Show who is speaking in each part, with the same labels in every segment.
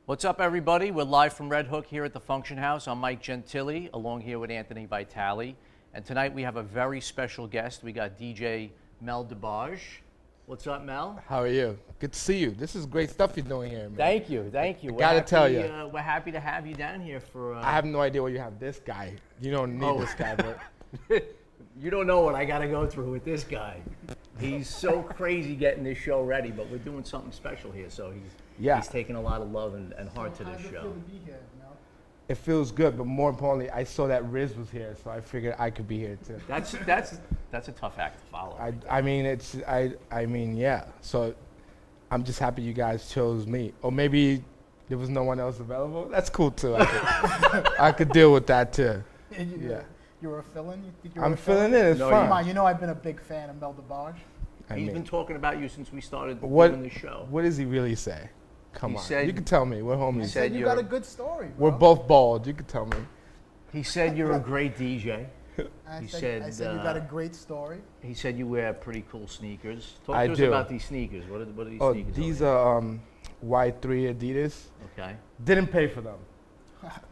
Speaker 1: What's up, everybody? We're live from Redhook here at the Function House. I'm Mike Gentile, along here with Anthony Vitale. And tonight we have a very special guest. We got DJ Mel Debarge. What's up, Mel?
Speaker 2: How are you? Good to see you. This is great stuff you're doing here, man.
Speaker 1: Thank you, thank you.
Speaker 2: Gotta tell you.
Speaker 1: We're happy to have you down here for...
Speaker 2: I have no idea why you have this guy. You don't need this guy, but...
Speaker 1: You don't know what I got to go through with this guy. He's so crazy getting this show ready, but we're doing something special here, so he's taking a lot of love and heart to this show.
Speaker 2: It feels good, but more importantly, I saw that Riz was here, so I figured I could be here too.
Speaker 1: That's a tough act to follow.
Speaker 2: I mean, yeah. So I'm just happy you guys chose me, or maybe there was no one else available. That's cool too. I could deal with that too. Yeah.
Speaker 3: You were a fill-in? You think
Speaker 2: I'm filling in. It's fun.
Speaker 3: Come on, you know I've been a big fan of Mel Debarge.
Speaker 1: He's been talking about you since we started doing the show.
Speaker 2: What does he really say? Come on.
Speaker 1: Said,
Speaker 2: you can tell me. We're homies.
Speaker 3: He said you got a good story, bro.
Speaker 2: We're both bald. You can tell me.
Speaker 1: He said you're a great DJ.
Speaker 3: I said you got a great story.
Speaker 1: He said you wear pretty cool sneakers. Talk to us about these sneakers. What are these sneakers?
Speaker 2: These are Y3 Adidas.
Speaker 1: Okay.
Speaker 2: Didn't pay for them.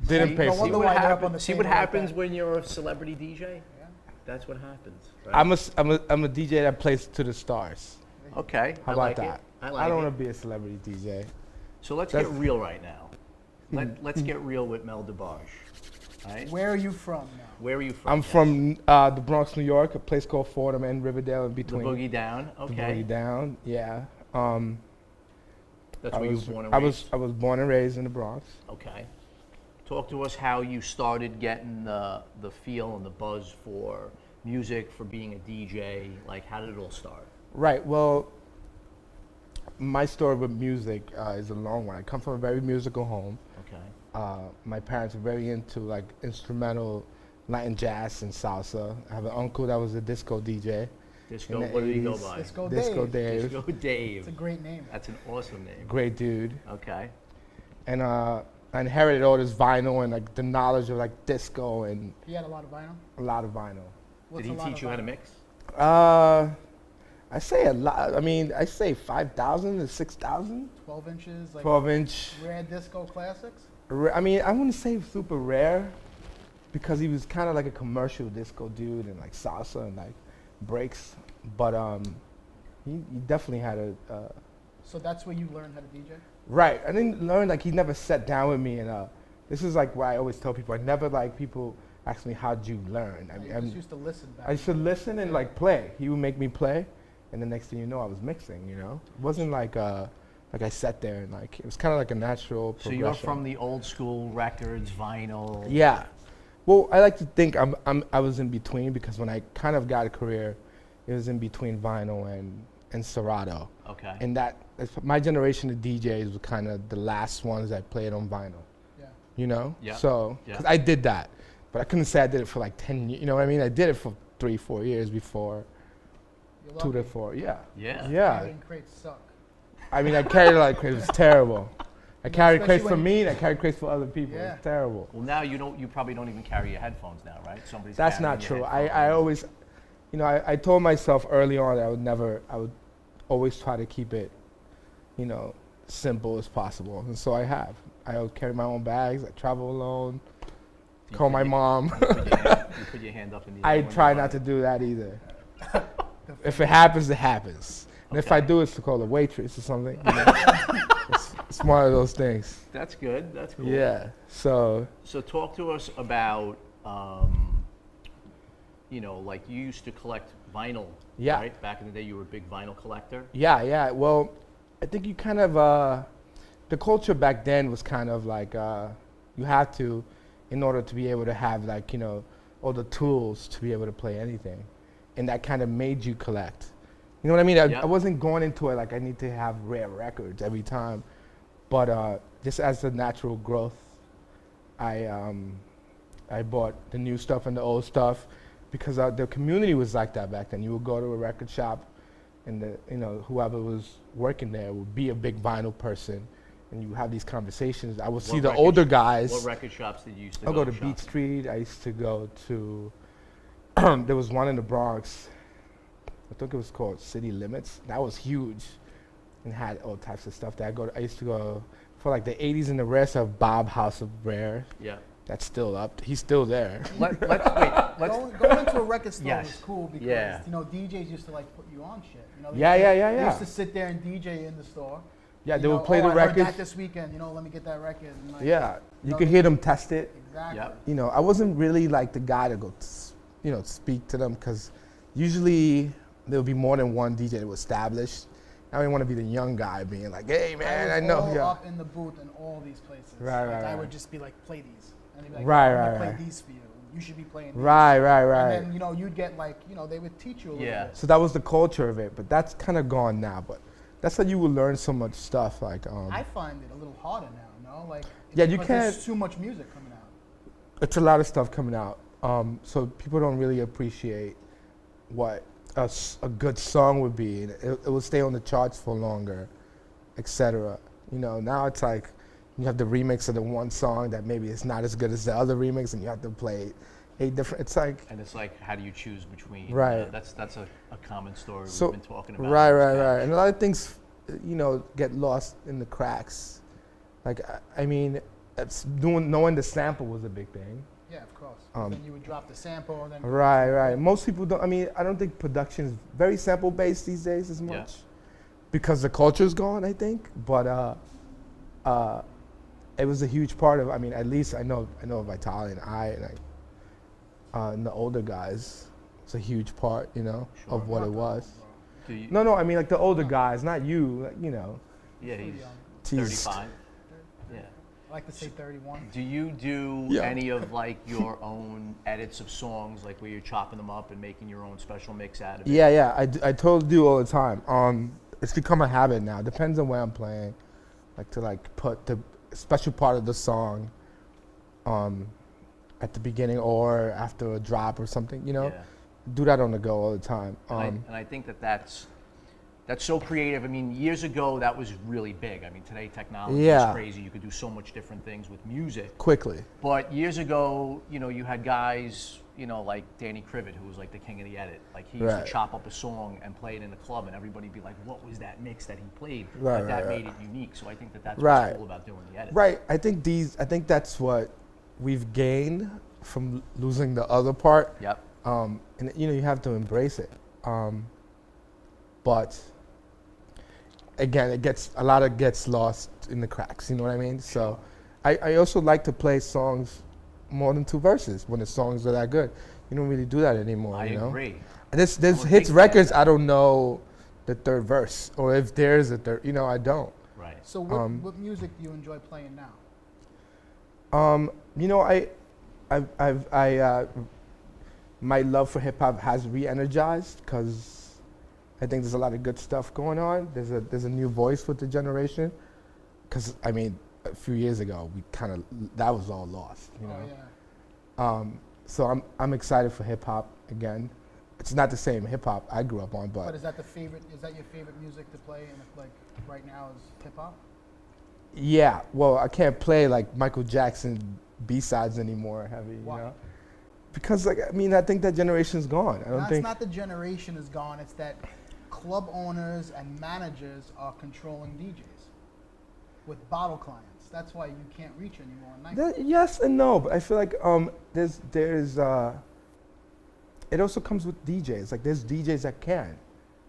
Speaker 2: Didn't pay for them.
Speaker 1: See what happens when you're a celebrity DJ? Yeah. That's what happens. Right?
Speaker 2: I'm a DJ that plays to the stars.
Speaker 1: Okay.
Speaker 2: How about that?
Speaker 1: I
Speaker 2: don't want to be a celebrity DJ.
Speaker 1: So let's get real right now. Let's get real with Mel Debarge. Right?
Speaker 3: Where are you from now?
Speaker 1: Where are you from?
Speaker 2: I'm from the Bronx, New York, a place called Fordham and Riverdale in between.
Speaker 1: The Boogie Down. Okay.
Speaker 2: The Boogie Down. Yeah.
Speaker 1: That's where you were born and raised?
Speaker 2: I was born and raised in the Bronx.
Speaker 1: Okay. Talk to us how you started getting the feel and the buzz for music, for being a DJ. Like, how did it all start?
Speaker 2: Right. Well, my story with music is a long one. I come from a very musical home.
Speaker 1: Okay.
Speaker 2: My parents were very into like instrumental Latin jazz and salsa. I have an uncle that was a disco DJ.
Speaker 1: Disco, what did he go by?
Speaker 3: Disco
Speaker 2: Dave.
Speaker 1: Disco Dave.
Speaker 3: It's a great name.
Speaker 1: That's an awesome name.
Speaker 2: Great dude.
Speaker 1: Okay.
Speaker 2: And I inherited all this vinyl and like the knowledge of like disco and.
Speaker 3: He had a lot of vinyl.
Speaker 2: A lot of vinyl.
Speaker 1: Did he teach you how to mix?
Speaker 2: I say a lot. I mean, I say 5,000 to 6,000.
Speaker 3: 12 inches. Like
Speaker 2: 12-inch.
Speaker 3: Rare disco classics.
Speaker 2: I mean, I wouldn't say super rare, because he was kind of like a commercial disco dude and like salsa and like breaks. But he definitely had a.
Speaker 3: So that's where you learned how to DJ?
Speaker 2: Right. I didn't learn, like, he never sat down with me, and this is like what I always tell people. I never like people ask me, how'd you learn? I mean,
Speaker 3: I just used to listen back.
Speaker 2: I used to listen and like play. He would make me play, and the next thing you know, I was mixing, you know? It wasn't like I sat there and like, it was kind of like a natural progression.
Speaker 1: So you're from the old school records, vinyl?
Speaker 2: Yeah. Well, I like to think I was in between, because when I kind of got a career, it was in between vinyl and Serato.
Speaker 1: Okay.
Speaker 2: And my generation of DJs were kind of the last ones that played on vinyl.
Speaker 3: Yeah.
Speaker 2: You know?
Speaker 1: Yeah.
Speaker 2: So, because I did that, but I couldn't say I did it for like 10 years. You know what I mean? I did it for 3-4 years before. 2 to 4. Yeah.
Speaker 1: Yeah.
Speaker 2: Yeah.
Speaker 3: Carrying crates suck.
Speaker 2: I mean, I carried a lot of crates. It was terrible. I carried crates for me, and I carried crates for other people.
Speaker 3: Yeah.
Speaker 2: It's terrible.
Speaker 1: Well, now you probably don't even carry your headphones now, right?
Speaker 2: That's not true. I always, you know, I told myself early on that I would always try to keep it, you know, simple as possible. And so I have. I would carry my own bags. I travel alone. Call my mom.
Speaker 1: You put your hand up in the air.
Speaker 2: I try not to do that either. If it happens, it happens. And if I do, it's to call a waitress or something. You know? It's one of those things.
Speaker 1: That's good. That's cool.
Speaker 2: Yeah. So
Speaker 1: talk to us about, you know, like you used to collect vinyl.
Speaker 2: Yeah.
Speaker 1: Right? Back in the day, you were a big vinyl collector.
Speaker 2: Yeah. Well, I think you kind of the culture back then was kind of like you had to, in order to be able to have like, you know, all the tools to be able to play anything, and that kind of made you collect. You know what I mean? I wasn't going into it like I need to have rare records every time, but just as a natural growth, I bought the new stuff and the old stuff, because the community was like that back then. You would go to a record shop, and whoever was working there would be a big vinyl person, and you have these conversations. I would see the older guys.
Speaker 1: What record shops did you used to
Speaker 2: go to?
Speaker 1: Beat
Speaker 2: Street. I used to go to. There was one in the Bronx. I think it was called City Limits. That was huge, and had all types of stuff. I used to go for like the 80s and the rest of Bob House of Rare.
Speaker 1: Yeah.
Speaker 2: That's still up. He's still there.
Speaker 1: Let's
Speaker 3: Going into a record store
Speaker 1: Yes.
Speaker 3: was cool because
Speaker 1: Yeah.
Speaker 3: you know DJs used to like put you on shit. You know, they
Speaker 2: Yeah,
Speaker 3: used
Speaker 2: yeah,
Speaker 3: to-
Speaker 2: yeah,
Speaker 3: They
Speaker 2: yeah.
Speaker 3: used to sit there and DJ in the store.
Speaker 2: Yeah,
Speaker 3: You
Speaker 2: they
Speaker 3: know,
Speaker 2: would play the
Speaker 3: I heard
Speaker 2: records.
Speaker 3: that this weekend. You know, let me get that record. And like,
Speaker 2: Yeah, you
Speaker 3: know,
Speaker 2: could hear them test it.
Speaker 3: Exactly.
Speaker 1: Yep.
Speaker 2: You know, I wasn't really like the guy to go, speak to them because usually there would be more than one DJ that was established. I didn't want to be the young guy being like, hey man, I
Speaker 3: was
Speaker 2: know.
Speaker 3: all
Speaker 2: Yeah.
Speaker 3: up in the booth in all these places.
Speaker 2: Right,
Speaker 3: like,
Speaker 2: right,
Speaker 3: I
Speaker 2: right.
Speaker 3: would just be like, play these. And they'd be like,
Speaker 2: Right,
Speaker 3: I'm gonna
Speaker 2: right,
Speaker 3: play
Speaker 2: right.
Speaker 3: these for you. You should be playing these.
Speaker 2: Right, right, right.
Speaker 3: And then, you know, you'd get like, you know, they would teach you a little
Speaker 1: Yeah.
Speaker 3: bit.
Speaker 2: So that was the culture of it, but that's kind of gone now. But that's how you will learn so much stuff. Like,
Speaker 3: I find it a little harder now, no? Like,
Speaker 2: Yeah, you
Speaker 3: because
Speaker 2: can't-
Speaker 3: There's too much music coming out.
Speaker 2: it's a lot of stuff coming out. So people don't really appreciate what a good song would be. It will stay on the charts for longer, etc. You know, now it's like you have the remix of the one song that maybe is not as good as the other remix, and you have to play 8 different. It's like
Speaker 1: And it's like, how do you choose between?
Speaker 2: Right.
Speaker 1: That's a common story
Speaker 2: so
Speaker 1: we've been talking about.
Speaker 2: right,
Speaker 1: on this
Speaker 2: right,
Speaker 1: couch.
Speaker 2: right. And a lot of things, get lost in the cracks. Like I mean, knowing the sample was a big thing.
Speaker 3: Yeah, of course.
Speaker 2: Um,
Speaker 3: Then you would drop the sample and then.
Speaker 2: Right, right. Most people don't. I mean, I don't think production is very sample based these days as much, because the culture's gone. I think, but it was a huge part of. I mean, at least I know Vitale and the older guys. It's a huge part,
Speaker 1: Sure.
Speaker 2: of what it
Speaker 3: Rock
Speaker 2: was.
Speaker 1: Do you,
Speaker 2: No, I mean like the older guys, not you. Like,
Speaker 1: Yeah, he's
Speaker 2: Teased.
Speaker 1: 35. Yeah.
Speaker 3: I like to say 31.
Speaker 1: Do you do
Speaker 2: Yeah.
Speaker 1: any of like your own edits of songs, like where you're chopping them up and making your own special mix out of it?
Speaker 2: Yeah, I totally do all the time. It's become a habit now. Depends on where I'm playing, like to like put the special part of the song, at the beginning or after a drop or something.
Speaker 1: Yeah.
Speaker 2: Do that on the go all the time.
Speaker 1: And I think that's so creative. I mean, years ago that was really big. I mean, today technology
Speaker 2: Yeah.
Speaker 1: is crazy. You could do so much different things with music.
Speaker 2: Quickly.
Speaker 1: But years ago, you had guys, like Danny Krivit, who was like the king of the edit. Like he used
Speaker 2: Right.
Speaker 1: to chop up a song and play it in the club, and everybody'd be like, "What was that mix that he played?"
Speaker 2: Right,
Speaker 1: But that
Speaker 2: right,
Speaker 1: made it unique. So I think that's
Speaker 2: Right.
Speaker 1: what's cool about doing the edit.
Speaker 2: Right. I think that's what we've gained from losing the other part.
Speaker 1: Yep.
Speaker 2: And you have to embrace it. But again, a lot of gets lost in the cracks. You know what I mean? So I also like to play songs more than 2 verses when the songs are that good. You don't really do that anymore.
Speaker 1: I agree.
Speaker 2: And there's
Speaker 1: I'm a
Speaker 2: hits
Speaker 1: big fan of
Speaker 2: records
Speaker 1: that.
Speaker 2: I don't know the 3rd verse, or if there's a 3rd. I don't.
Speaker 1: Right.
Speaker 3: So what music do you enjoy playing now?
Speaker 2: My love for hip hop has re-energized because I think there's a lot of good stuff going on. There's a new voice with the generation. Because I mean, a few years ago, that was all lost.
Speaker 3: Oh, yeah.
Speaker 2: So I'm excited for hip hop again. It's not the same hip hop I grew up on,
Speaker 3: But
Speaker 2: but
Speaker 3: is that your favorite music to play? And like right now is hip hop?
Speaker 2: yeah. Well, I can't play like Michael Jackson B-sides anymore, heavy.
Speaker 3: Why?
Speaker 2: Because I think that generation's gone. I don't
Speaker 3: It's
Speaker 2: think.
Speaker 3: not the generation is gone. It's that club owners and managers are controlling DJs with bottle clients. That's why you can't reach anymore at night.
Speaker 2: Yes and no, but I feel like there's it also comes with DJs. Like there's DJs that can.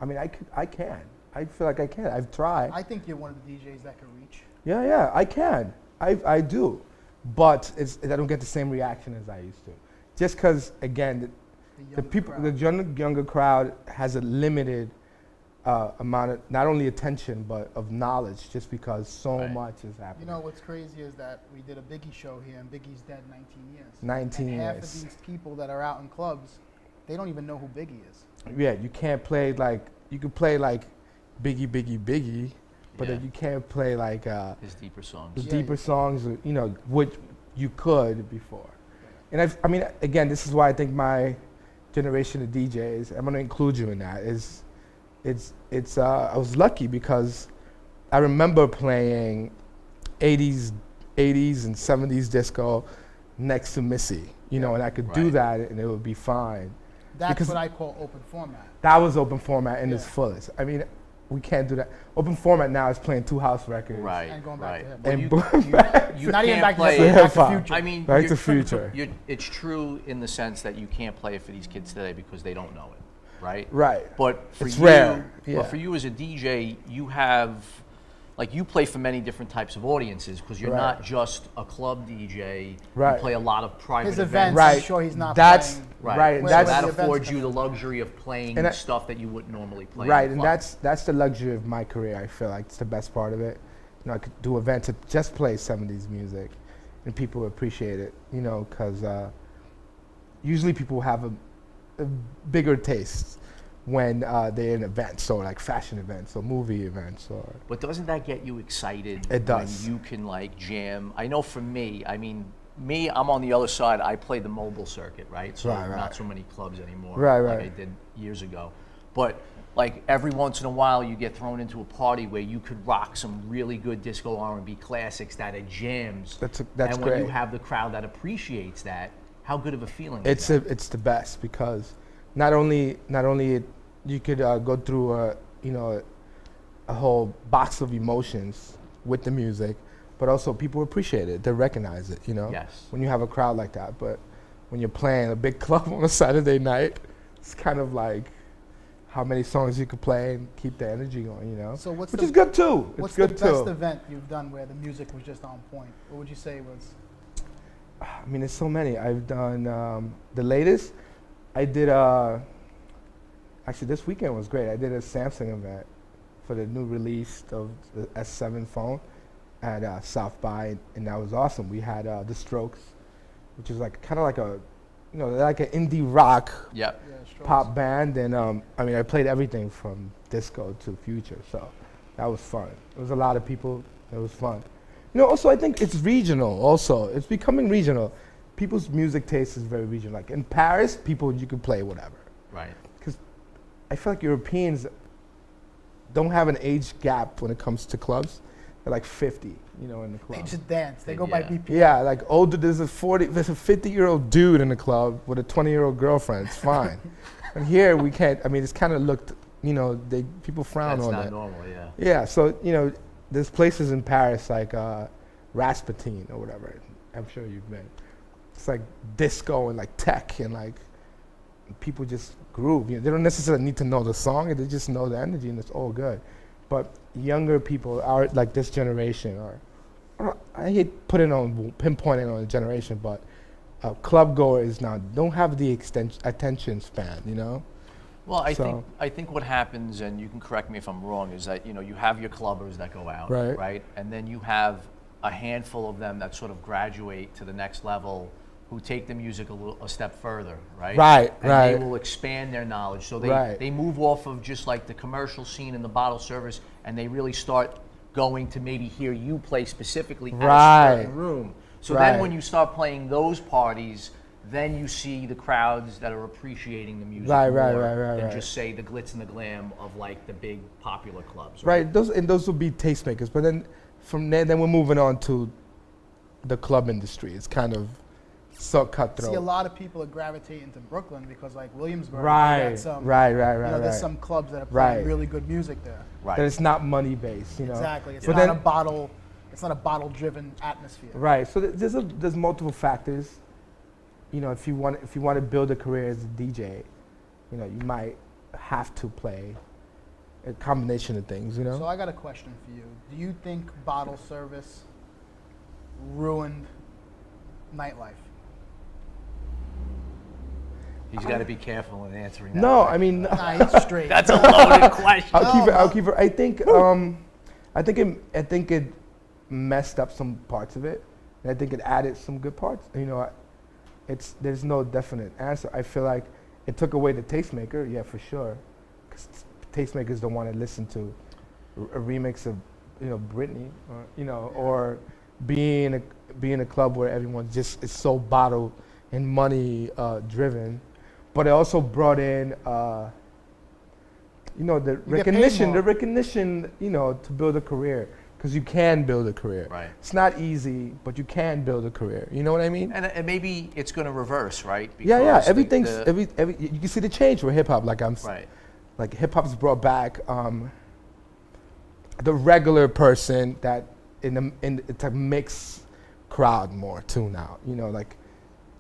Speaker 2: I mean, I can. I feel like I can. I've tried.
Speaker 3: I think you're one of the DJs that can reach.
Speaker 2: Yeah, I can. I do, but I don't get the same reaction as I used to. Just because, again, the people,
Speaker 3: crowd.
Speaker 2: the younger crowd has a limited amount of not only attention but of knowledge, just because so
Speaker 1: Right.
Speaker 2: much is happening.
Speaker 3: You know what's crazy is that we did a Biggie show here, and Biggie's dead 19 years.
Speaker 2: 19
Speaker 3: and half
Speaker 2: years.
Speaker 3: of these people that are out in clubs, they don't even know who Biggie is.
Speaker 2: Yeah, you can't play you could play like Biggie, but
Speaker 1: Yeah.
Speaker 2: then you can't play like
Speaker 1: His deeper
Speaker 2: the
Speaker 1: songs.
Speaker 3: Yeah,
Speaker 2: deeper
Speaker 3: you- songs,
Speaker 2: songs, which you could before. And I mean, again, this is why I think my generation of DJs, I'm gonna include you in that, I was lucky because I remember playing 80s and 70s disco next to Missy, and I could do
Speaker 1: Right.
Speaker 2: that and it would be fine.
Speaker 3: That's
Speaker 2: Because-
Speaker 3: what I call open format.
Speaker 2: That was open format in its
Speaker 3: Yeah.
Speaker 2: fullest. I mean, we can't do that. Open format now is playing 2 house records.
Speaker 1: Right.
Speaker 3: And going back to him.
Speaker 1: Well,
Speaker 2: And
Speaker 1: you,
Speaker 2: boom, back.
Speaker 1: you
Speaker 3: Not even
Speaker 1: can't
Speaker 3: back to
Speaker 1: play.
Speaker 3: hip-hop, Back to
Speaker 2: Hip-hop.
Speaker 3: Future.
Speaker 1: I mean,
Speaker 2: Back
Speaker 1: you're-
Speaker 2: to Future.
Speaker 1: it's true in the sense that you can't play it for these kids today because they don't know it, right?
Speaker 2: Right.
Speaker 1: But for
Speaker 2: It's
Speaker 1: you,
Speaker 2: rare, yeah.
Speaker 1: but for you as a DJ, you have, like, you play for many different types of audiences because you're
Speaker 2: Right.
Speaker 1: not just a club DJ.
Speaker 2: Right.
Speaker 1: You play a lot of private
Speaker 3: His
Speaker 1: events.
Speaker 3: events, I'm
Speaker 2: Right.
Speaker 3: sure he's not
Speaker 2: That's
Speaker 3: playing.
Speaker 2: right. And
Speaker 3: Where
Speaker 1: so
Speaker 2: that's
Speaker 1: that
Speaker 3: the events
Speaker 1: affords
Speaker 3: come
Speaker 1: you the
Speaker 3: in.
Speaker 1: luxury of playing
Speaker 2: And I-
Speaker 1: stuff that you wouldn't normally play. in
Speaker 2: right,
Speaker 1: a
Speaker 2: and
Speaker 1: club.
Speaker 2: that's the luxury of my career. I feel like it's the best part of it. You know, I could do events to just play 70s music, and people appreciate it. You know, because usually people have a bigger taste when they're in events, or like fashion events, or movie events, or
Speaker 1: But doesn't that get you excited?
Speaker 2: It does.
Speaker 1: When you can like jam. I know for me, I mean, I'm on the other side. I play the mobile circuit, right? So
Speaker 2: Right, right.
Speaker 1: not so many clubs anymore.
Speaker 2: Right,
Speaker 1: like
Speaker 2: right.
Speaker 1: I did years ago. But like every once in a while, you get thrown into a party where you could rock some really good disco R&B classics that are jams.
Speaker 2: That's
Speaker 1: and when
Speaker 2: great.
Speaker 1: you have the crowd that appreciates that, how good of a feeling
Speaker 2: It's
Speaker 1: is that?
Speaker 2: it's the best because not only you could go through a whole box of emotions with the music, but also people appreciate it. They recognize it. You know,
Speaker 1: Yes.
Speaker 2: when you have a crowd like that. But when you're playing a big club on a Saturday night, it's kind of like how many songs you could play and keep the energy going. You know,
Speaker 3: So what's
Speaker 2: which
Speaker 3: the-
Speaker 2: is good too.
Speaker 3: What's
Speaker 2: It's good
Speaker 3: the best
Speaker 2: too.
Speaker 3: event you've done where the music was just on point? What would you say was?
Speaker 2: I mean, there's so many. I've done the latest. I did actually this weekend was great. I did a Samsung event for the new release of the S7 phone at South by, and that was awesome. We had The Strokes, which is like kind of like a, you know, like an indie rock
Speaker 1: Yep.
Speaker 3: Yeah, Strokes.
Speaker 2: pop band, and I mean, I played everything from disco to future, so that was fun. It was a lot of people. It was fun. You know, also I think it's regional. Also, it's becoming regional. People's music taste is very regional. Like in Paris, people you can play whatever.
Speaker 1: Right.
Speaker 2: Because I feel like Europeans don't have an age gap when it comes to clubs. They're like 50, you know, in the
Speaker 3: They
Speaker 2: club.
Speaker 3: just dance. They go by
Speaker 1: Yeah.
Speaker 3: BPM.
Speaker 2: Yeah, like older. There's a 50-year-old dude in the club with a 20-year-old girlfriend. It's fine. And here we can't. I mean, it's kind of looked. You know, people frown
Speaker 1: That's
Speaker 2: on
Speaker 1: not
Speaker 2: that.
Speaker 1: normal, yeah.
Speaker 2: Yeah, so you know, there's places in Paris like Rasputin or whatever. I'm sure you've been. It's like disco and like tech and like people just groove. You know, they don't necessarily need to know the song; they just know the energy, and it's all good. But younger people are like this generation, or I hate pinpointing on a generation, but club goers now don't have the attention span. You know.
Speaker 1: Well,
Speaker 2: So-
Speaker 1: I think what happens, and you can correct me if I'm wrong, is that you have your clubbers that go out,
Speaker 2: Right.
Speaker 1: and then you have a handful of them that sort of graduate to the next level, who take the music a step further, right?
Speaker 2: Right,
Speaker 1: and
Speaker 2: right.
Speaker 1: they will expand their knowledge, so
Speaker 2: Right.
Speaker 1: they move off of just like the commercial scene and the bottle service, and they really start going to maybe hear you play specifically at a
Speaker 2: Right.
Speaker 1: certain room. So
Speaker 2: Right.
Speaker 1: then when you start playing those parties, then you see the crowds that are appreciating the music
Speaker 2: Right,
Speaker 1: more
Speaker 2: right, right,
Speaker 1: than
Speaker 2: right.
Speaker 1: just say the glitz and the glam of like the big popular clubs.
Speaker 2: Right, those will be tastemakers. But then from there, then we're moving on to the club industry. It's kind of so cutthroat.
Speaker 3: See, a lot of people are gravitating to Brooklyn because, like Williamsburg,
Speaker 2: Right,
Speaker 3: they got some,
Speaker 2: right.
Speaker 3: You know, there's some clubs that are playing
Speaker 2: Right.
Speaker 3: really good music there.
Speaker 1: Right.
Speaker 2: That it's not money based, you know.
Speaker 3: Exactly. It's
Speaker 2: But
Speaker 3: not
Speaker 2: then-
Speaker 3: a bottle. It's not a bottle-driven atmosphere.
Speaker 2: Right. So there's multiple factors. You know, if you want to build a career as a DJ, you know, you might have to play a combination of things. You know.
Speaker 3: So I got a question for you. Do you think bottle service ruined nightlife?
Speaker 1: He's got to be careful in answering that.
Speaker 2: No, I mean.
Speaker 3: Nah, he's straight.
Speaker 1: That's a loaded question.
Speaker 2: I'll keep it. I think it messed up some parts of it, and I think it added some good parts. You know, there's no definite answer. I feel like it took away the tastemaker, yeah, for sure, because tastemakers don't want to listen to a remix of, you know, Britney, or, you know, or be in a club where everyone just is so bottle and money driven. But it also brought in, you know, the
Speaker 3: You get paid
Speaker 2: recognition,
Speaker 3: more.
Speaker 2: you know, to build a career, because you can build a career.
Speaker 1: Right.
Speaker 2: It's not easy, but you can build a career. You know what I mean?
Speaker 1: And maybe it's going to reverse, right?
Speaker 2: Yeah.
Speaker 1: Because
Speaker 2: Everything's
Speaker 1: the-
Speaker 2: every you can see the change with hip hop.
Speaker 1: right.
Speaker 2: Like hip hop's brought back the regular person that it's a mixed crowd more too now. You know, like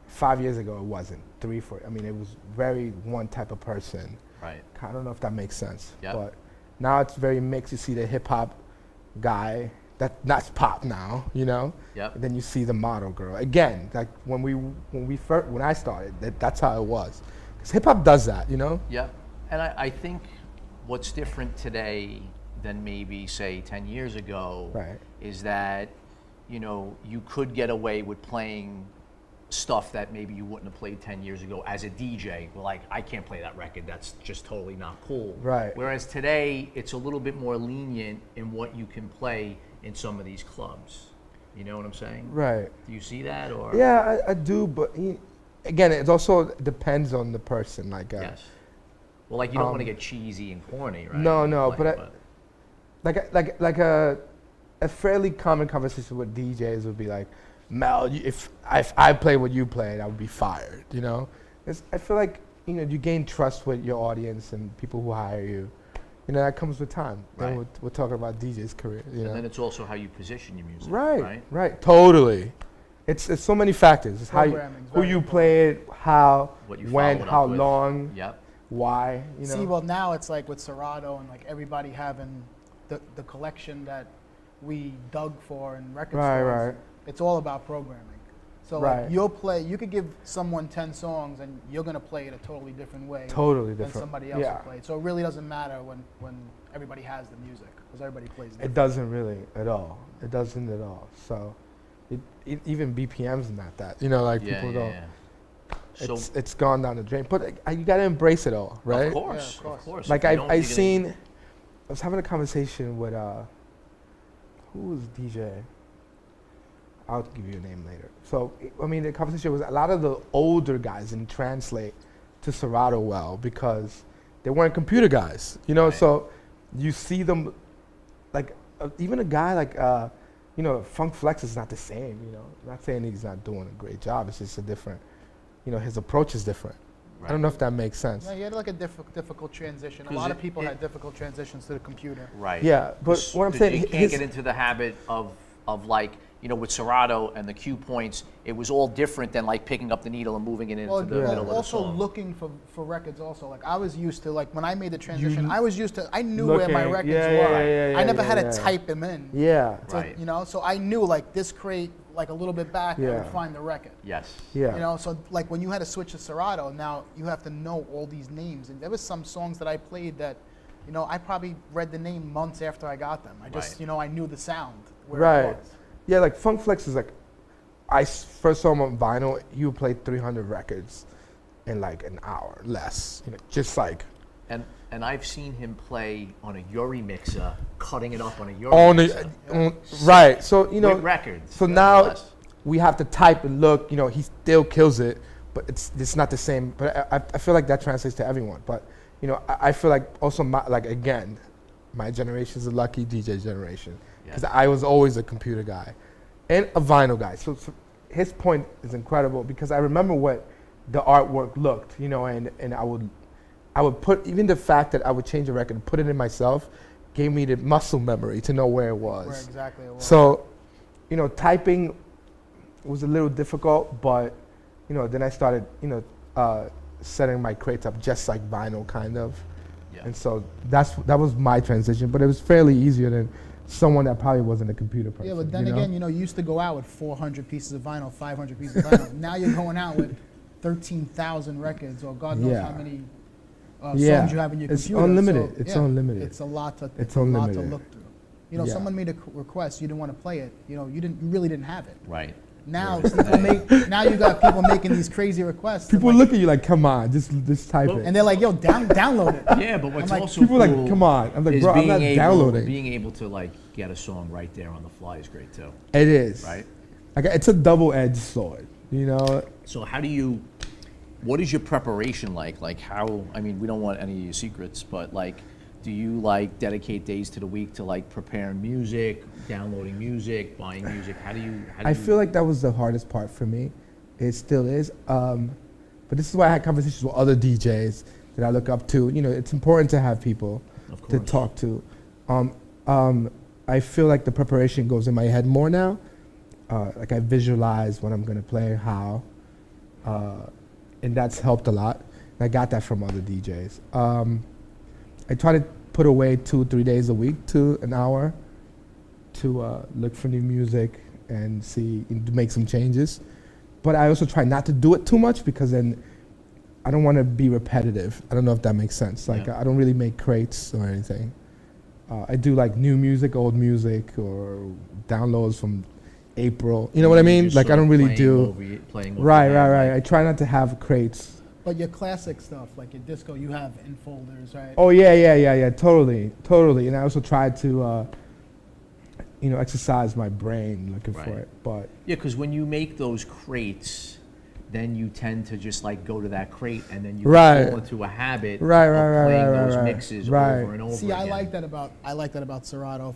Speaker 2: 5 years ago it wasn't. 3, 4. I mean, it was very one type of person.
Speaker 1: Right.
Speaker 2: I don't know if that makes sense.
Speaker 1: Yep.
Speaker 2: But now it's very mixed. You see the hip hop guy. That's pop now, you know.
Speaker 1: Yep.
Speaker 2: And then you see the model girl. Again, like when I started, that's how it was. Because hip hop does that, you know.
Speaker 1: Yep. And I think what's different today than maybe say 10 years ago
Speaker 2: Right.
Speaker 1: is that, you know, you could get away with playing stuff that maybe you wouldn't have played 10 years ago as a DJ. Well, like, I can't play that record. That's just totally not cool.
Speaker 2: Right.
Speaker 1: Whereas today, it's a little bit more lenient in what you can play in some of these clubs. You know what I'm saying?
Speaker 2: Right.
Speaker 1: Do you see that, or?
Speaker 2: Yeah, I do, but again, it also depends on the person. Like,
Speaker 1: Yes. Well, like, you don't want to get cheesy and corny, right?
Speaker 2: No, like a fairly common conversation with DJs would be like, Mel, if I play what you played, I would be fired. You know, I feel like you gain trust with your audience and people who hire you. You know, that comes with time.
Speaker 1: Right.
Speaker 2: Then we're talking about DJ's career. You know?
Speaker 1: And then it's also how you position your music.
Speaker 2: Right. Totally. It's so many factors. It's how who you play it, how,
Speaker 1: What you
Speaker 2: when,
Speaker 1: followed
Speaker 2: how
Speaker 1: up with.
Speaker 2: long,
Speaker 1: Yep.
Speaker 2: why. You know.
Speaker 3: See, well, now it's like with Serato and like everybody having the collection that we dug for in record stores.
Speaker 2: Right.
Speaker 3: It's all about programming. So
Speaker 2: Right.
Speaker 3: like you could give someone 10 songs and you're gonna play it a totally different way
Speaker 2: Totally
Speaker 3: than
Speaker 2: different.
Speaker 3: somebody else
Speaker 2: Yeah.
Speaker 3: will play it. So it really doesn't matter when everybody has the music because everybody plays
Speaker 2: It
Speaker 3: different.
Speaker 2: doesn't really at all. It doesn't at all. So, even BPM's not that. You know, like
Speaker 1: Yeah,
Speaker 2: people
Speaker 1: yeah,
Speaker 2: don't.
Speaker 1: yeah. So,
Speaker 2: It's gone down the drain. But you gotta embrace it all, right?
Speaker 1: of course,
Speaker 3: Yeah, of course.
Speaker 2: Like
Speaker 1: If you don't,
Speaker 2: I
Speaker 1: you're gonna-
Speaker 2: was having a conversation with who was DJ? I'll give you a name later. So I mean, the conversation was a lot of the older guys didn't translate to Serato well because they weren't computer guys, you know.
Speaker 1: Right.
Speaker 2: So you see them, like even a guy like Funk Flex is not the same, you know. I'm not saying he's not doing a great job. It's just a different, his approach is different. I don't know if that makes sense.
Speaker 3: Yeah, you had like a difficult transition. A
Speaker 1: 'Cause
Speaker 3: lot of
Speaker 1: it-
Speaker 3: people
Speaker 1: it-
Speaker 3: had difficult transitions to the computer.
Speaker 1: Right.
Speaker 2: Yeah, but what I'm saying,
Speaker 1: you can't get into the habit of like, with Serato and the cue points, it was all different than like picking up the needle and moving it into
Speaker 3: Well,
Speaker 1: the middle of the
Speaker 3: also
Speaker 1: song.
Speaker 3: looking for records. Also, like I was used to, like when I made the transition, I knew where
Speaker 2: looking,
Speaker 3: my records
Speaker 2: yeah,
Speaker 3: were.
Speaker 2: yeah,
Speaker 3: I never
Speaker 2: yeah,
Speaker 3: had
Speaker 2: yeah.
Speaker 3: to type them in.
Speaker 2: Yeah.
Speaker 3: To,
Speaker 1: Right.
Speaker 3: So I knew like this crate, like a little bit back, I
Speaker 2: Yeah.
Speaker 3: would find the record.
Speaker 1: Yes.
Speaker 2: Yeah.
Speaker 3: So like when you had to switch to Serato, now you have to know all these names. And there was some songs that I played that, I probably read the name months after I got them. I just,
Speaker 1: Right.
Speaker 3: I knew the sound where
Speaker 2: Right.
Speaker 3: it was.
Speaker 2: Yeah, like Funk Flex is like, first saw him on vinyl. He would play 300 records in like an hour, less. Just like
Speaker 1: And I've seen him play on a Yuri mixer, cutting it up on a Yuri mixer.
Speaker 2: Right. So
Speaker 1: With records.
Speaker 2: So now
Speaker 1: nonetheless.
Speaker 2: we have to type and look. He still kills it, but it's not the same. But I feel like that translates to everyone. But I feel like also my generation is a lucky DJ generation because
Speaker 1: Yes.
Speaker 2: I was always a computer guy and a vinyl guy. So his point is incredible because I remember what the artwork looked, and I would put, even the fact that I would change a record and put it in myself gave me the muscle memory to know where it was.
Speaker 3: Where exactly it was.
Speaker 2: So, typing was a little difficult, but, then I started, setting my crates up just like vinyl kind of.
Speaker 1: Yeah.
Speaker 2: And so that was my transition, but it was fairly easier than someone that probably wasn't a computer person.
Speaker 3: Yeah, but then
Speaker 2: you know?
Speaker 3: again, you used to go out with 400 pieces of vinyl, 500 pieces of vinyl. Now you're going out with 13,000 records, or God knows how many songs you have in your
Speaker 2: It's
Speaker 3: computer.
Speaker 2: unlimited.
Speaker 3: So,
Speaker 2: It's unlimited.
Speaker 3: It's a lot to
Speaker 2: It's
Speaker 3: a lot to
Speaker 2: unlimited.
Speaker 3: look through.
Speaker 2: Yeah.
Speaker 3: Someone made a request, you didn't want to play it. You really didn't have it.
Speaker 1: Right.
Speaker 3: Now now you got people making these crazy requests.
Speaker 2: People
Speaker 3: and
Speaker 2: look at you like, come on, just type it.
Speaker 3: and they're like, yo, download it.
Speaker 1: Yeah, but what's
Speaker 3: I'm like,
Speaker 1: also
Speaker 2: People
Speaker 1: cool
Speaker 2: like, come on. I'm like,
Speaker 1: is
Speaker 2: bro, I'm not downloading.
Speaker 1: being able to like get a song right there on the fly is great too.
Speaker 2: It is.
Speaker 1: Right.
Speaker 2: Like, it's a double-edged sword,
Speaker 1: So what is your preparation like? Like we don't want any of your secrets, but like, do you like dedicate days to the week to like preparing music, downloading music, buying music? How do you
Speaker 2: I feel like that was the hardest part for me. It still is. But this is why I had conversations with other DJs that I look up to. It's important to have people
Speaker 1: Of
Speaker 2: to
Speaker 1: course.
Speaker 2: talk to. I feel like the preparation goes in my head more now. Like I visualize what I'm gonna play, how, and that's helped a lot. And I got that from other DJs. I try to put away 2-3 days a week to an hour to look for new music and see and make some changes. But I also try not to do it too much because then I don't want to be repetitive. I don't know if that makes sense. Like I don't really make crates or anything. I do like new music, old music, or downloads from April. You know what I mean? Like I don't really do. Right. I try not to have crates.
Speaker 3: But your classic stuff, like your disco, you have in folders, right?
Speaker 2: Oh yeah. Totally. And I also try to, exercise my brain looking for it. But
Speaker 1: yeah, because when you make those crates, then you tend to just like go to that crate, and then you fall into a habit of playing those mixes over and over.
Speaker 3: See,
Speaker 1: again.
Speaker 3: I like that about Serato.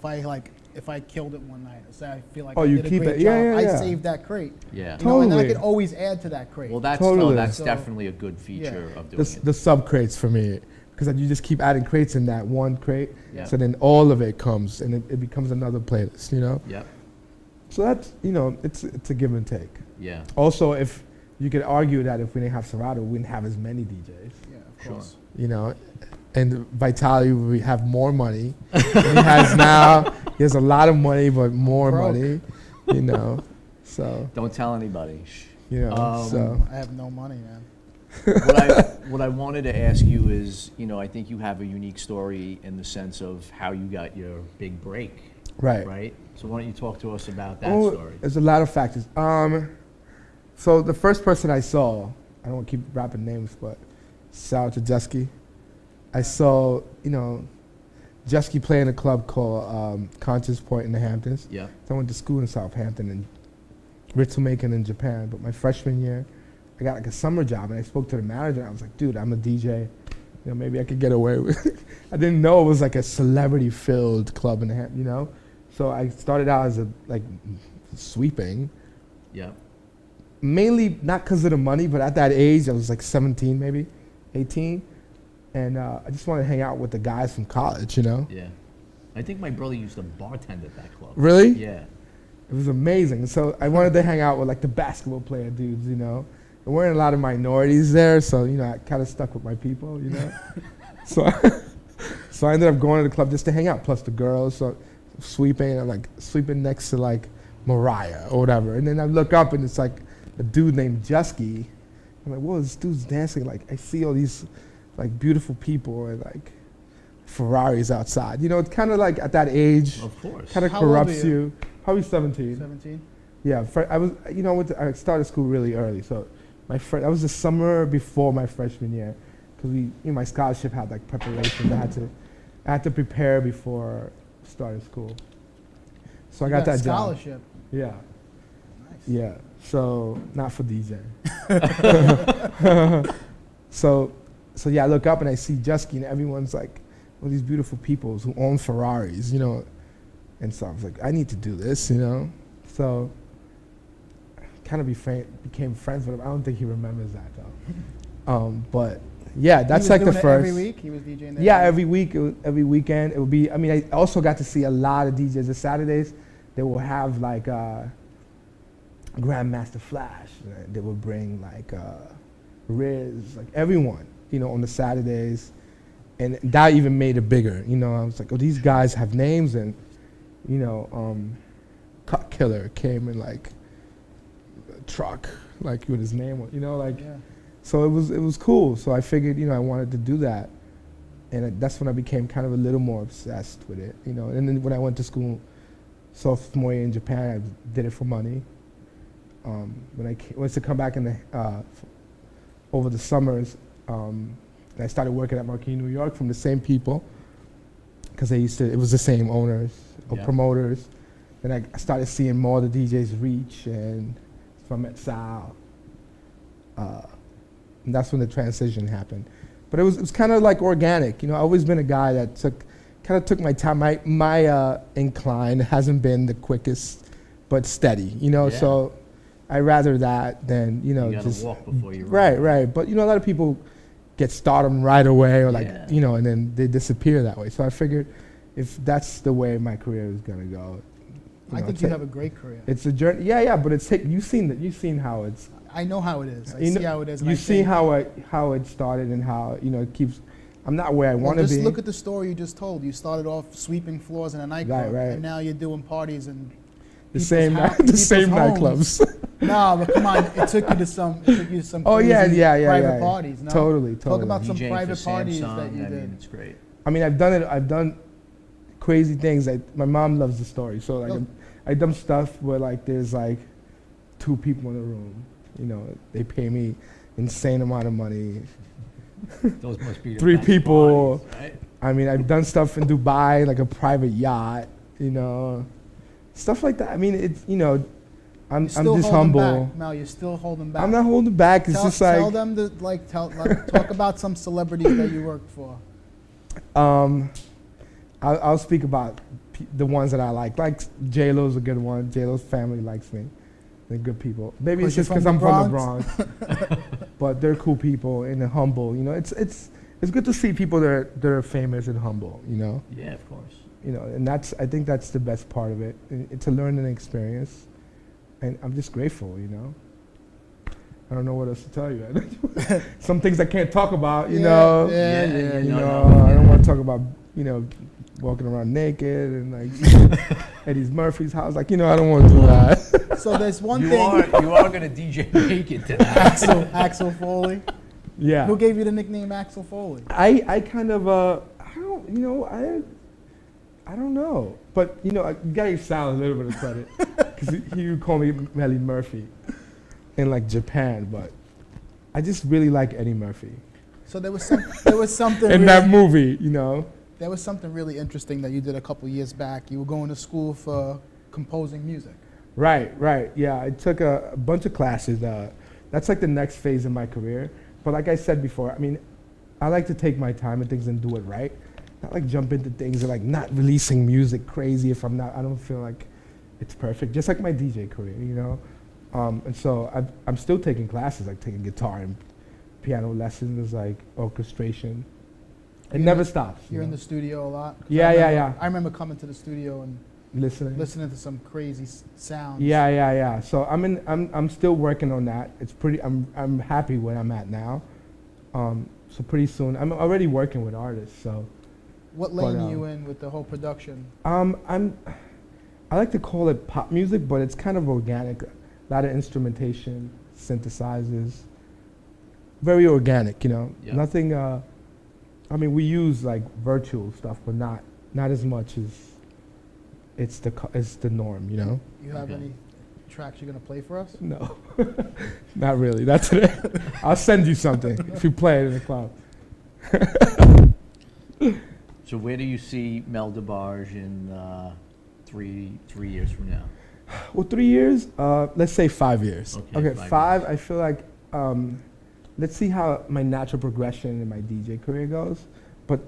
Speaker 3: If I killed it one night, say I feel like
Speaker 2: you
Speaker 3: I did
Speaker 2: keep
Speaker 3: a great
Speaker 2: it.
Speaker 3: job, I
Speaker 2: Yeah.
Speaker 3: save that crate.
Speaker 1: Yeah,
Speaker 3: And then I could always add to that crate.
Speaker 1: well, that's
Speaker 2: So-
Speaker 1: definitely a good feature of doing it.
Speaker 2: the sub crates for me, because you just keep adding crates in that one crate,
Speaker 1: Yeah.
Speaker 2: so then all of it comes and it becomes another playlist.
Speaker 1: Yep.
Speaker 2: So that's it's a give and take.
Speaker 1: Yeah.
Speaker 2: Also, if you could argue that if we didn't have Serato, we wouldn't have as many DJs.
Speaker 3: Yeah, of course.
Speaker 2: And Vitale, we have more money. he has now. He has a lot of money, but more
Speaker 3: Broke.
Speaker 2: money. So
Speaker 1: Don't tell anybody.
Speaker 2: so
Speaker 3: I have no money, man.
Speaker 1: What I wanted to ask you is, I think you have a unique story in the sense of how you got your big break.
Speaker 2: right.
Speaker 1: Right. So why don't you talk to us about that story?
Speaker 2: There's a lot of factors. So the first person I saw, I don't want to keep rapping names, but shout out to Jusky. I saw, Jusky play in a club called Conscious Point in the Hamptons.
Speaker 1: Yeah.
Speaker 2: So I went to school in Southampton and Ritsumeikan in Japan. But my freshman year, I got like a summer job, and I spoke to the manager. And I was like, dude, I'm a DJ. Maybe I could get away with it. I didn't know it was like a celebrity-filled club in the Hamptons, So I started out as sweeping.
Speaker 1: Yeah.
Speaker 2: Mainly not because of the money, but at that age, I was like 17, maybe 18. And I just wanted to hang out with the guys from college,
Speaker 1: Yeah. I think my brother used to bartend at that club.
Speaker 2: Really?
Speaker 1: Yeah.
Speaker 2: It was amazing. So I wanted to hang out with like the basketball player dudes, There weren't a lot of minorities there, so, I kind of stuck with my people, So I ended up going to the club just to hang out, plus the girls. So sweeping, I'm like sweeping next to like Mariah or whatever. And then I look up and it's like a dude named Jusky. I'm like, whoa, this dude's dancing. Like, I see all these like beautiful people and like Ferraris outside. It's kind of like at that age,
Speaker 1: Of course.
Speaker 2: kind of
Speaker 3: How old
Speaker 2: corrupts
Speaker 3: are you?
Speaker 2: you. Probably 17.
Speaker 3: 17?
Speaker 2: Yeah, I was, I started school really early. So that was the summer before my freshman year, because my scholarship had like preparation. I had to prepare before starting school. So I got that
Speaker 3: scholarship.
Speaker 2: job. Yeah.
Speaker 3: Nice.
Speaker 2: Yeah. So not for DJing. So yeah, I look up and I see Jusky, and everyone's like, all these beautiful people who own Ferraris, And so I was like, I need to do this, So kind of became friends with him. I don't think he remembers that though. But yeah, that's like the first.
Speaker 3: Every week he was DJing there.
Speaker 2: Yeah, every week, every weekend. It would be. I also got to see a lot of DJs. The Saturdays, they will have like Grandmaster Flash. They would bring like Riz, like everyone, on the Saturdays, and that even made it bigger. I was like, oh, these guys have names, and Cut Killer came in like a truck, like with his name on,
Speaker 3: Yeah.
Speaker 2: So it was cool. So I figured, I wanted to do that, and that's when I became kind of a little more obsessed with it, And then when I went to school, sophomore year in Japan, I did it for money. When I was to come back in over the summers, and I started working at Marquee, New York, from the same people, because it was the same owners or promoters. Then I started seeing more of the DJs reach, and so I met Sal. And that's when the transition happened. But it was kind of like organic. I've always been a guy that took my time. My incline hasn't been the quickest, but steady. So I rather that than
Speaker 1: You gotta
Speaker 2: just
Speaker 1: walk before you run.
Speaker 2: right. But a lot of people get stardom right away, or like
Speaker 1: Yeah.
Speaker 2: and then they disappear that way. So I figured, if that's the way my career is gonna go.
Speaker 3: I think you have a great career.
Speaker 2: It's a journey. Yeah, but you've seen how it's.
Speaker 3: I know how it is. I see how it is.
Speaker 2: You see how it started and how it keeps. I'm not where I want to be.
Speaker 3: Just look at the story you just told. You started off sweeping floors in a nightclub,
Speaker 2: right.
Speaker 3: and now you're doing parties and
Speaker 2: the same nightclubs.
Speaker 3: No, but come on, it took you to some
Speaker 2: Oh yeah,
Speaker 3: private parties. No?
Speaker 2: Totally.
Speaker 3: Talk about some
Speaker 1: DJing
Speaker 3: private
Speaker 1: for
Speaker 3: parties
Speaker 1: Samsung,
Speaker 3: that you
Speaker 1: I
Speaker 3: did.
Speaker 1: mean, it's great.
Speaker 2: I mean, I've done crazy things. My mom loves the story, so like I've done stuff where like there's like 2 people in the room. They pay me insane amount of money.
Speaker 1: Those must be
Speaker 2: 3 people.
Speaker 1: Parties, right?
Speaker 2: I mean, I've done stuff in Dubai, like a private yacht. Stuff like that. I mean, it's I'm just humble.
Speaker 3: Back. Mel, you're still holding back.
Speaker 2: I'm not holding back. It's just like
Speaker 3: tell them to talk about some celebrities that you worked for.
Speaker 2: I'll speak about the ones that I like. Like J-Lo's a good one. J-Lo's family likes me. They're good people. Maybe it's just because I'm from the Bronx. But they're cool people and they're humble. It's good to see people that are famous and humble.
Speaker 1: Yeah, of course.
Speaker 2: And I think that's the best part of it. It's a learning experience, and I'm just grateful. I don't know what else to tell you. Some things I can't talk about. I don't want to talk about walking around naked and like Eddie Murphy's house. Like I don't want to do that.
Speaker 3: So there's one
Speaker 1: you
Speaker 3: thing.
Speaker 1: You are gonna DJ naked tonight.
Speaker 3: Axel Foley.
Speaker 2: Yeah.
Speaker 3: Who gave you the nickname Axel Foley?
Speaker 2: I kind of I don't know, but you gotta give Sal a little bit of credit because he would call me Melly Murphy in like Japan, but I just really like Eddie Murphy.
Speaker 3: So there was something
Speaker 2: in that movie,
Speaker 3: There was something really interesting that you did a couple years back. You were going to school for composing music.
Speaker 2: Right. Yeah, I took a bunch of classes. That's like the next phase in my career. But like I said before, I mean, I like to take my time and things and do it right. Not like jump into things and like not releasing music crazy if I don't feel like it's perfect. Just like my DJ career, And so I'm still taking classes, like taking guitar and piano lessons, like orchestration. It never stops.
Speaker 3: You're in the studio a lot?
Speaker 2: Yeah.
Speaker 3: I remember coming to the studio and listening to some crazy sounds.
Speaker 2: Yeah. So I'm still working on that. It's I'm happy where I'm at now. So pretty soon, I'm already working with artists. So.
Speaker 3: What lane are you in with the whole production?
Speaker 2: I like to call it pop music, but it's kind of organic. A lot of instrumentation, synthesizers. Very organic, Yep. Nothing. I mean, we use like virtual stuff, but not as much as it's the norm,
Speaker 3: You have any tracks you're gonna play for us?
Speaker 2: No, not really. That's it. I'll send you something if you play it in the club.
Speaker 1: So where do you see Mel Debarge in 3 years from now?
Speaker 2: Well, 3 years. Let's say 5 years.
Speaker 1: Okay,
Speaker 2: 5. I feel like let's see how my natural progression in my DJ career goes. But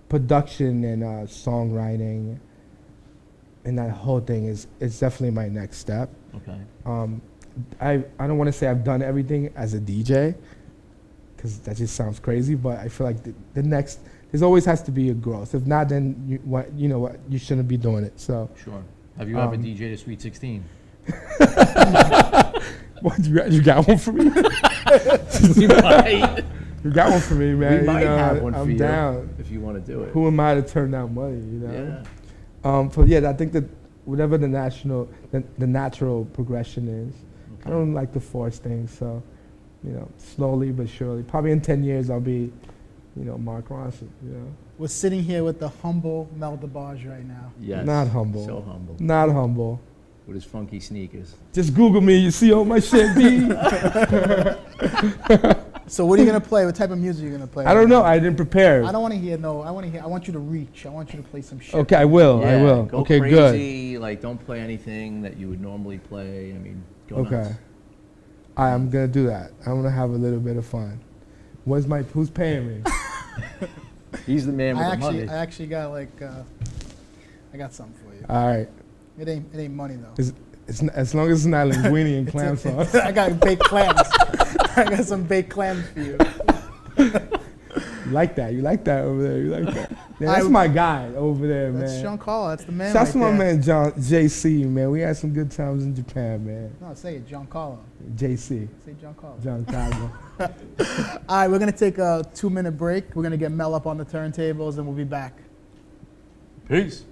Speaker 2: production and songwriting and that whole thing is definitely my next step.
Speaker 1: Okay.
Speaker 2: I don't want to say I've done everything as a DJ because that just sounds crazy. But I feel like the next. There always has to be a growth. If not, then you shouldn't be doing it. So.
Speaker 1: Sure. Have you ever DJed a Sweet 16?
Speaker 2: What, you got one for me?
Speaker 1: You might.
Speaker 2: You got one for me, man.
Speaker 1: We might have one for you.
Speaker 2: I'm down.
Speaker 1: If you want to do it.
Speaker 2: Who am I to turn down money?
Speaker 1: Yeah.
Speaker 2: So yeah, I think that whatever the natural progression is, I don't like to force things. So, slowly but surely. Probably in 10 years, I'll be. Mark Ronson,
Speaker 3: We're sitting here with the humble Mel Debarge right now.
Speaker 1: Yes.
Speaker 2: Not humble.
Speaker 1: So humble.
Speaker 2: Not humble.
Speaker 1: With his funky sneakers.
Speaker 2: Just Google me, you see all my shit, B.
Speaker 3: So what are you going to play? What type of music are you going to play?
Speaker 2: I don't know. I didn't prepare.
Speaker 3: I don't want to hear I want you to reach. I want you to play some shit.
Speaker 2: Okay, I will.
Speaker 1: Yeah,
Speaker 2: I will.
Speaker 1: Go
Speaker 2: okay,
Speaker 1: crazy,
Speaker 2: good.
Speaker 1: Like, don't play anything that you would normally play. I mean, go
Speaker 2: Okay.
Speaker 1: nuts.
Speaker 2: I'm going to do that. I'm going to have a little bit of fun. Who's paying me?
Speaker 1: He's the man with the money.
Speaker 3: I actually got I got something for you.
Speaker 2: All right.
Speaker 3: It ain't money though.
Speaker 2: It's as long as it's not linguine and clam sauce.
Speaker 3: I got baked clams. I got some baked clams for you.
Speaker 2: You like that over there. You like that. That's my guy over there,
Speaker 3: That's
Speaker 2: man.
Speaker 3: Giancarlo. That's the man.
Speaker 2: Shouts to
Speaker 3: right
Speaker 2: my
Speaker 3: there.
Speaker 2: man JC, man. We had some good times in Japan, man.
Speaker 3: No, say it, Giancarlo.
Speaker 2: JC,
Speaker 3: Say Giancarlo.
Speaker 2: Giancarlo.
Speaker 3: All right, we're gonna take a 2-minute break. We're gonna get Mel up on the turntables, and we'll be back.
Speaker 1: Peace.